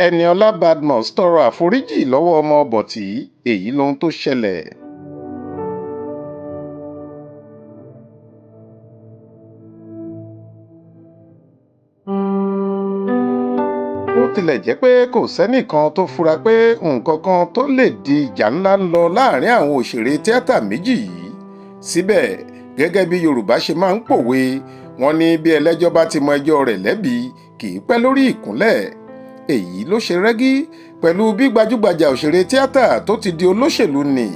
Ẹniọla Badmus tọrọ àforíjì lọ́wọ́ Ọmọborty, èyí lohun tó ṣẹlẹ̀. Bó tilẹ̀ jẹ́ pé kò sẹ́nìkan tó fura pé nǹkan kan tó lè di ìjà ńlá ń lọ láàrin àwọn òṣèré tíátà méjì yìí, síbẹ̀ gẹ́gẹ́ bí Yorùbá ṣe máa ń pòwe, wọ́n ní bí ẹlẹ́jọ́ bá ti mọ ẹjọ́ rẹ̀ lẹ́bi kì í pẹ́ lórí ìkúnlẹ̀. Èyí ló ṣe rẹ́gí pẹ̀lú bí gbajúgbajà òṣèré tíátà tó ti di olóṣèlú ni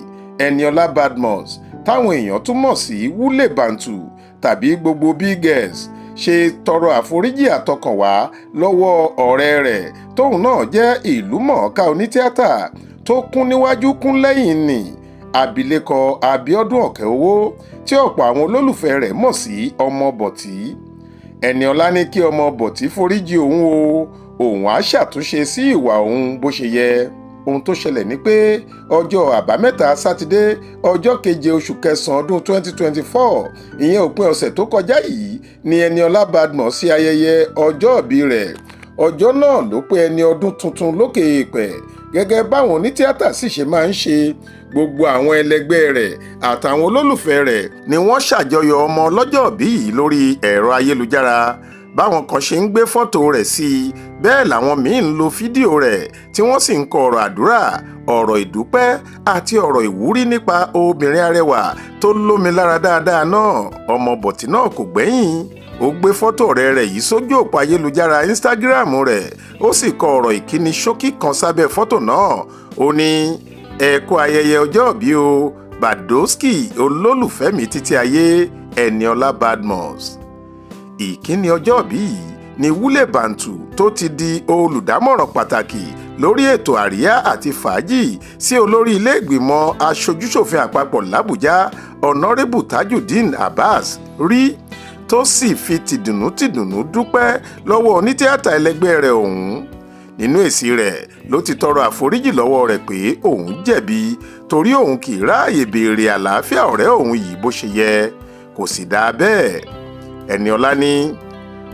Ẹniọla Badmus, táwọn èèyàn tún mọ̀ sí Wúlé Bàǹtù tàbí gbogbo bígẹ̀s, ṣe tọrọ àforíjì àtọkànwá lọ́wọ́ ọ̀rẹ́ rẹ̀ tóun náà jẹ́ ìlúmọ̀ọ́ká onítíátà tó kún níwájú kún lẹ́yìn ni abilékọ Abíọ́dún Ọ̀kẹ́owó, tí ọ̀pọ̀ àwọn olólùfẹ́ rẹ̀ mọ̀ sí Ọmọborty. Ẹniọla ní kí Ọmọborty foríjì òun òun á ṣàtúnṣe sí ìwà òun bó ṣe yẹ. Ohun tó ṣẹlẹ̀ ni pé ọjọ́ àbámẹ́ta sátidé ọjọ́ 7 oṣù kẹsàn-án ọdún 2024, ìyẹn òpin ọ̀sẹ̀ tó kọjá yìí, ni Ẹniọla Badmus sí ayẹyẹ ọjọ́ ìbí rẹ̀. Ọjọ́ náà ló pé ẹni ọdún tuntun lókè èèpẹ̀, gẹ́gẹ́ báwọn onítíátà sì ṣe máa ń ṣe. Gbogbo àwọn ẹlẹgbẹ́ rẹ̀ àtàwọn olólùfẹ́ rẹ̀ ni wọ́n ṣàjọyọ̀ ọmọ ọlọ́jọ́ ìbí yìí lórí ẹ̀rọ ayélujára. Báwọn kan ṣe ń gbé fọ́tò rẹ̀ sí i, bẹ́ẹ̀ làwọn míín ń lo fídíò rẹ̀ tí wọ́n sì ń kọ ọ̀rọ̀ àdúrà, ọ̀rọ̀ ìdúpẹ́ àti ọ̀rọ̀ ìwúrí nípa obìnrin arẹwà tó lómi lára dáadáa náà. Ọmọborty náà kò gbẹ́yìn, ó gbé fọ́tò ọ̀rẹ́ rẹ̀ yìí sójú òpó ayélujára Instagram rẹ̀, ó sì kọ ọ̀rọ̀ ìkíni ṣókí kan sábẹ́ fọ́tò náà. Ó ní, ẹ kú ayẹyẹ ọjọ́ ìbí o, Badowski olólùfẹ́ mi títí ayé, Ẹniọla Badmus. Ìkíni ọjọ́ ìbí yìí ni Wúlé Bàǹtù tó ti di olùdámọ̀ràn pàtàkì lórí ètò àríyá àti fàájì sí olórí ilé ìgbìmọ̀ aṣojúṣòfin àpapọ̀ l'Àbújá, Ọ̀nàrẹ́bù Tajudeen Abbas rí, tó sì fi tìdùnnú dúpẹ́ lọ́wọ́ onítíátà ẹlẹgbẹ́ rẹ̀ ọ̀hún. Nínú èsì rẹ̀ ló ti tọrọ àforíjì lọ́wọ́ rẹ̀ pé òun jẹ̀bi torí òun kì í ráàyè béèrè àlàáfíà ọ̀rẹ́ òun yìí bó ṣe yẹ, kò sì dáa bẹ́ẹ̀. Ẹniọla ní,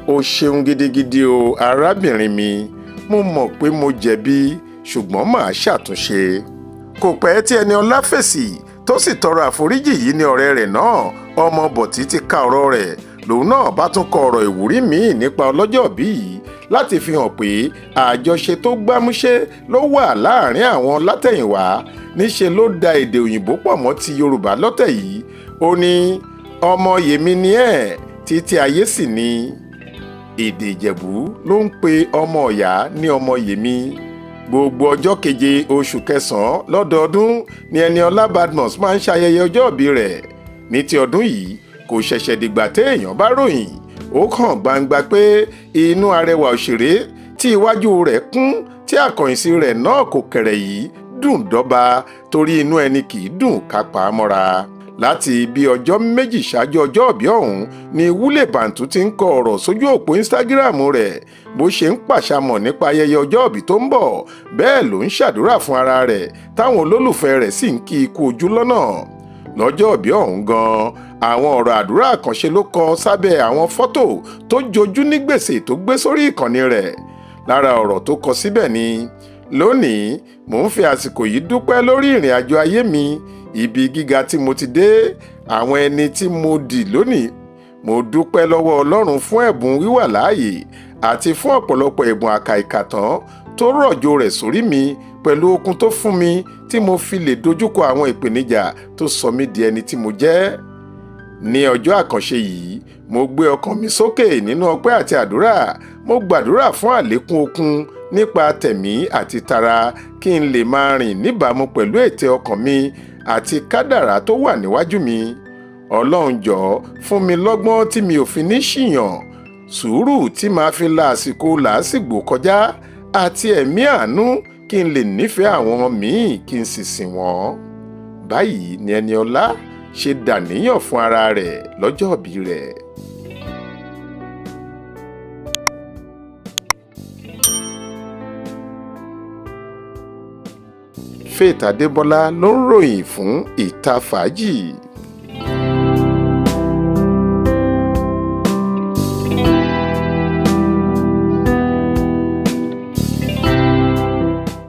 ó ṣeun gidigidi o arábìnrin mi, mo mọ̀ pé mo jẹ̀bi ṣùgbọ́n màá ṣàtúnṣe. Kò pẹ́ tí Ẹniọla fèsì tó sì tọrọ àforíjì yìí ní ọ̀rẹ́ rẹ̀ náà Ọmọborty ti ka ọ̀rọ̀ rẹ̀, lòun náà bá tún kọ ọ̀rọ̀ ìwúrí míì nípa ọlọ́jọ́ ìbí yìí láti fi hàn pé àjọṣe tó gbámúṣé ló wà láàrin àwọn látẹ̀yìnwá. Níṣe ló da èdè òyìnbó pọ̀ mọ́ ti Yorùbá lọ́tẹ̀ yìí. Ó ní, ọmọ yèmí ni ẹ́ títí ayé sì ni. Èdè Ìjẹ̀bú ló ń pe ọmọ Ọ̀yá ní ọmọ yèmí. Gbogbo ọjọ́ 7 oṣù kẹsàn-án lọ́dọọdún ni Ẹniọla Badmus máa ń ṣayẹyẹ ọjọ́ ìbí rẹ̀. Ní ti ọdún yìí kò ṣẹ̀ṣẹ̀ dìgbà téèyàn bá ròyìn, ó hàn gbangba pé inú arẹwà òṣèré tí iwájú rẹ̀ kún tí àkọ̀yìnsí rẹ̀ náà kò kẹ̀rẹ̀ yìí dùn dọ́ba, torí inú ẹni kì í dùn ká pa á mọ́ra. Láti bí ọjọ́ méjì ṣáájú ọjọ́ ìbí ọ̀hún ni Wúlé Bàǹtù ti ń kọ ọ̀rọ̀ sójú òpó Instagram rẹ̀ bó ṣe ń pàṣàmọ̀ nípa ayẹyẹ ọjọ́ ìbí tó ń bọ̀, bẹ́ẹ̀ ló ń ṣàdúrà fún ara rẹ̀ táwọn olólùfẹ́ rẹ̀ sì ń kí i kú ojú lọ́nà. Lọ́jọ́ ìbí ọ̀hún gan-an, àwọn ọ̀rọ̀ àdúrà àkànṣe ló kọ sábẹ́ àwọn fọ́tò tó jojú ní gbèsè tó gbé sórí ìkànnì rẹ̀. Lára ọ̀rọ̀ tó kọ síbẹ̀ ni, lónìí mò ń fi àsìkò yìí dúpẹ́ lórí ìrìn àjò ayé mi, ibi gíga tí mo ti dé, àwọn ẹni tí mo dì lónìí. Mo dúpẹ́ lọ́wọ́ Ọlọ́run fún ẹ̀bùn wíwà láàyè àti fún ọ̀pọ̀lọpọ̀ ẹ̀bùn àkàìkàtán tó rọ̀jò rẹ̀ sórí mi pẹ̀lú okun tó fún mi tí mo fi lè dojúkọ àwọn ìpèníjà tó sọ mí di ẹni tí mo jẹ́. Ní ọjọ́ àkànṣe yìí, mo gbé ọkàn mi sókè nínú ọpẹ́ àti àdúrà. Mo gbàdúrà fún àlékún okun nípa tẹ̀mí àti tara kí n lè máa rìn níbàámu pẹ̀lú ète ọkàn mi àti kádàrá tó wà níwájú mi. Ọlọ́run jọ̀ọ́ fún mi lọ́gbọ́n tí mi ò fi ní ṣìyàn, sùúrù tí màá fi la àsìkò làásìgbò kọjá, àti ẹ̀mí àánú kí n lè nífẹ̀ẹ́ àwọn míì kí n sì sìn wọ́n. Báyìí ni Ẹniọla ṣe dàníyàn fún ara rẹ̀ lọ́jọ́ ìbí rẹ̀. Faith Adébọ́lá ló ń ròyìn fún Ìta Fàájì.